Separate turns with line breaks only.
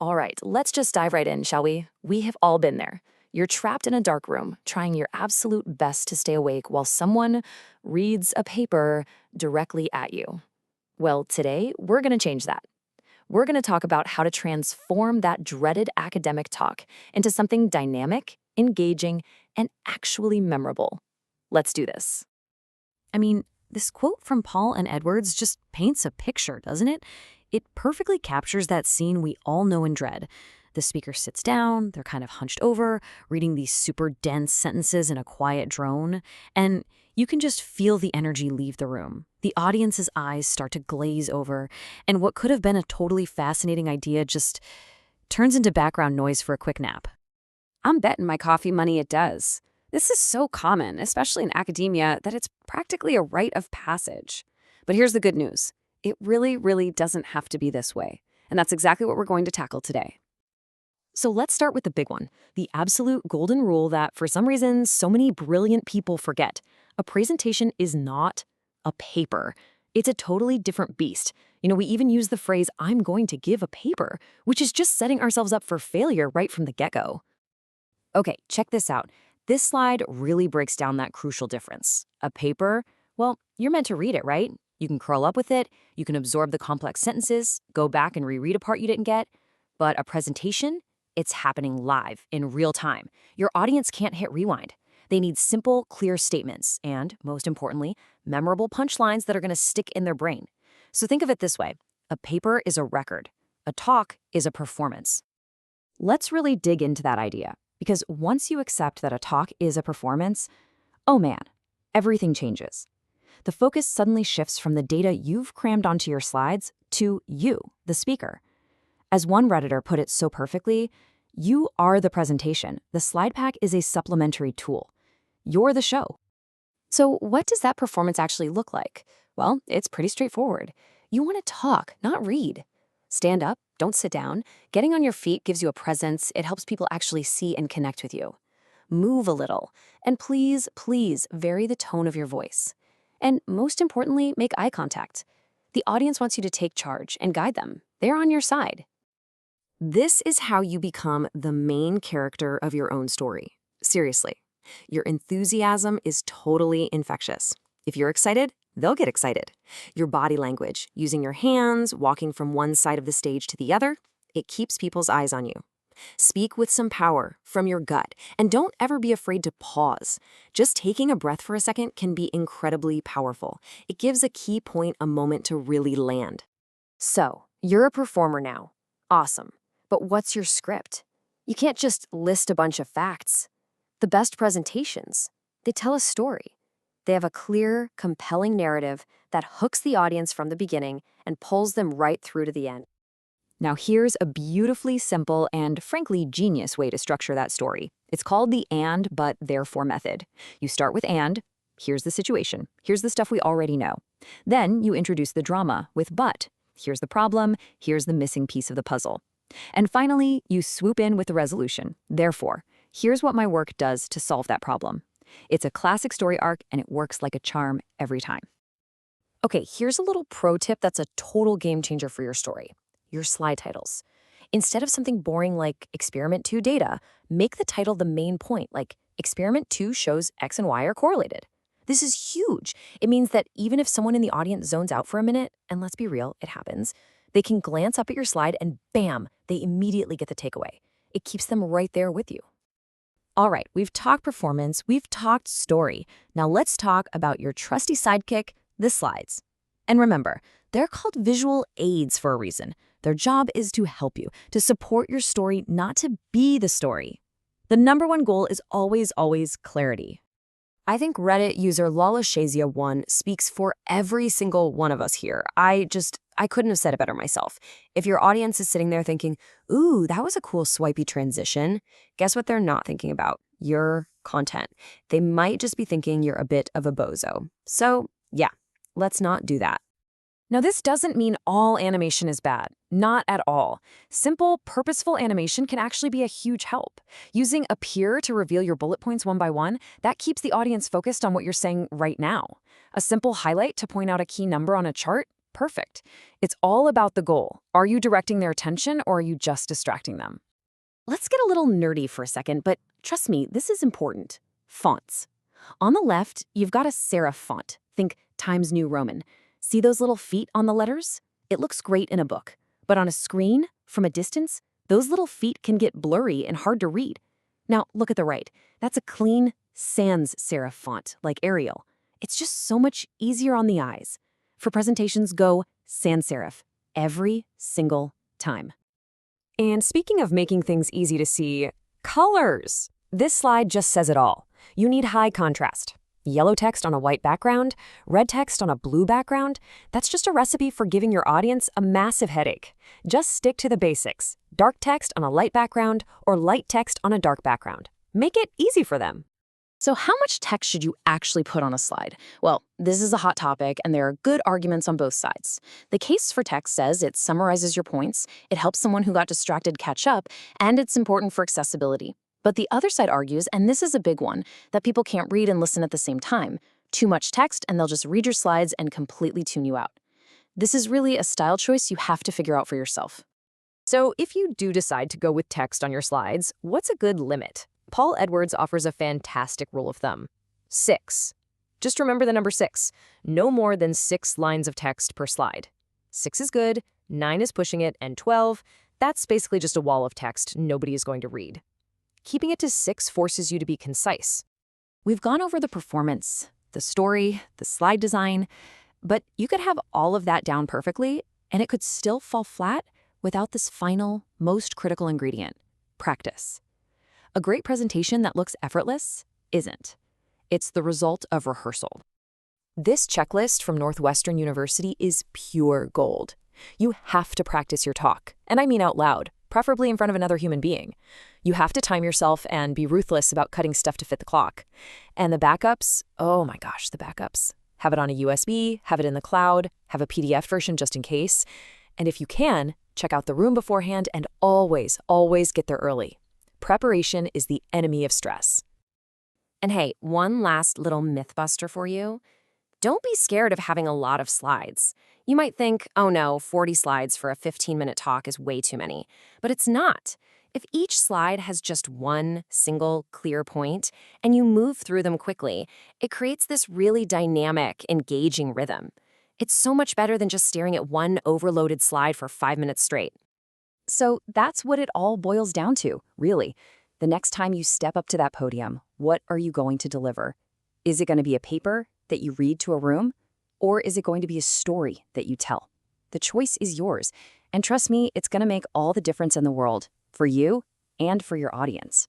All right, let's just dive right in, shall we? We have all been there. You're trapped in a dark room, trying your absolute best to stay awake while someone reads a paper directly at you. Well, today, we're going to change that. We're going to talk about how to transform that dreaded academic talk into something dynamic, engaging, and actually memorable. Let's do this.
I mean, this quote from Paul and Edwards just paints a picture, doesn't it? It perfectly captures that scene we all know and dread. The speaker sits down, they're kind of hunched over, reading these super dense sentences in a quiet drone, and you can just feel the energy leave the room. The audience's eyes start to glaze over, and what could have been a totally fascinating idea just turns into background noise for a quick nap.
I'm betting my coffee money it does. This is so common, especially in academia, that it's practically a rite of passage. But here's the good news. It really, really doesn't have to be this way. And that's exactly what we're going to tackle today.
So let's start with the big one, the absolute golden rule that, for some reason, so many brilliant people forget. A presentation is not a paper. It's a totally different beast. We even use the phrase, I'm going to give a paper, which is just setting ourselves up for failure right from the get-go.
Okay, check this out. This slide really breaks down that crucial difference. A paper, well, you're meant to read it, right? You can curl up with it, you can absorb the complex sentences, go back and reread a part you didn't get. But a presentation, it's happening live, in real time. Your audience can't hit rewind. They need simple, clear statements and, most importantly, memorable punchlines that are going to stick in their brain. So think of it this way. A paper is a record. A talk is a performance. Let's really dig into that idea. Because once you accept that a talk is a performance, oh man, everything changes. The focus suddenly shifts from the data you've crammed onto your slides to you, the speaker. As one Redditor put it so perfectly, you are the presentation. The slide pack is a supplementary tool. You're the show. So what does that performance actually look like? Well, it's pretty straightforward. You want to talk, not read. Stand up, don't sit down. Getting on your feet gives you a presence. It helps people actually see and connect with you. Move a little. And please, please vary the tone of your voice. And most importantly, make eye contact. The audience wants you to take charge and guide them. They're on your side. This is how you become the main character of your own story. Seriously. Your enthusiasm is totally infectious. If you're excited, they'll get excited. Your body language, using your hands, walking from one side of the stage to the other, it keeps people's eyes on you. Speak with some power from your gut, and don't ever be afraid to pause. Just taking a breath for a second can be incredibly powerful. It gives a key point a moment to really land. So, you're a performer now. Awesome. But what's your script? You can't just list a bunch of facts. The best presentations, they tell a story. They have a clear, compelling narrative that hooks the audience from the beginning and pulls them right through to the end. Now here's a beautifully simple and frankly genius way to structure that story. It's called the and, but, therefore method. You start with and, here's the situation, here's the stuff we already know. Then you introduce the drama with but, here's the problem, here's the missing piece of the puzzle. And finally, you swoop in with the resolution. Therefore, here's what my work does to solve that problem. It's a classic story arc, and it works like a charm every time. Okay, here's a little pro tip that's a total game changer for your story. Your slide titles. Instead of something boring like Experiment 2 data, make the title the main point, like Experiment 2 shows X and Y are correlated. This is huge. It means that even if someone in the audience zones out for a minute, and let's be real, it happens, they can glance up at your slide and bam, they immediately get the takeaway. It keeps them right there with you. All right, we've talked performance, we've talked story. Now let's talk about your trusty sidekick, the slides. And remember, they're called visual aids for a reason. Their job is to help you, to support your story, not to be the story. The number one goal is always, always clarity. I think Reddit user LalaShazia1 speaks for every single one of us here. I couldn't have said it better myself. If your audience is sitting there thinking, ooh, that was a cool swipey transition, guess what they're not thinking about? Your content. They might just be thinking you're a bit of a bozo. So yeah, let's not do that. Now, this doesn't mean all animation is bad. Not at all. Simple, purposeful animation can actually be a huge help. Using Appear to reveal your bullet points one by one, that keeps the audience focused on what you're saying right now. A simple highlight to point out a key number on a chart,
Perfect. It's all about the goal. Are you directing their attention or are you just distracting them?
Let's get a little nerdy for a second, but trust me, this is important. Fonts. On the left, you've got a serif font. Think Times New Roman. See those little feet on the letters? It looks great in a book. But on a screen, from a distance, those little feet can get blurry and hard to read. Now, look at the right. That's a clean sans serif font, like Arial. It's just so much easier on the eyes. For presentations, go sans serif every single time.
And speaking of making things easy to see, colors. This slide just says it all. You need high contrast. Yellow text on a white background, red text on a blue background, that's just a recipe for giving your audience a massive headache. Just stick to the basics. Dark text on a light background or light text on a dark background. Make it easy for them.
So how much text should you actually put on a slide? Well, this is a hot topic, and there are good arguments on both sides. The case for text says it summarizes your points, it helps someone who got distracted catch up, and it's important for accessibility. But the other side argues, and this is a big one, that people can't read and listen at the same time. Too much text, and they'll just read your slides and completely tune you out. This is really a style choice you have to figure out for yourself.
So if you do decide to go with text on your slides, what's a good limit? Paul Edwards offers a fantastic rule of thumb. 6. Just remember the number 6. No more than 6 lines of text per slide. 6 is good, 9 is pushing it, and 12, that's basically just a wall of text nobody is going to read. Keeping it to 6 forces you to be concise.
We've gone over the performance, the story, the slide design, but you could have all of that down perfectly, and it could still fall flat without this final, most critical ingredient, practice. A great presentation that looks effortless isn't. It's the result of rehearsal.
This checklist from Northwestern University is pure gold. You have to practice your talk, and I mean out loud, preferably in front of another human being. You have to time yourself and be ruthless about cutting stuff to fit the clock. And the backups, oh my gosh, the backups. Have it on a USB, have it in the cloud, have a PDF version just in case. And if you can, check out the room beforehand and always, always get there early. Preparation is the enemy of stress.
And hey, one last little myth buster for you. Don't be scared of having a lot of slides. You might think, oh no, 40 slides for a 15-minute talk is way too many. But it's not. If each slide has just one single clear point and you move through them quickly, it creates this really dynamic, engaging rhythm. It's so much better than just staring at one overloaded slide for 5 minutes straight.
So that's what it all boils down to, really. The next time you step up to that podium, what are you going to deliver? Is it going to be a paper that you read to a room? Or is it going to be a story that you tell? The choice is yours. And trust me, it's going to make all the difference in the world, for you and for your audience.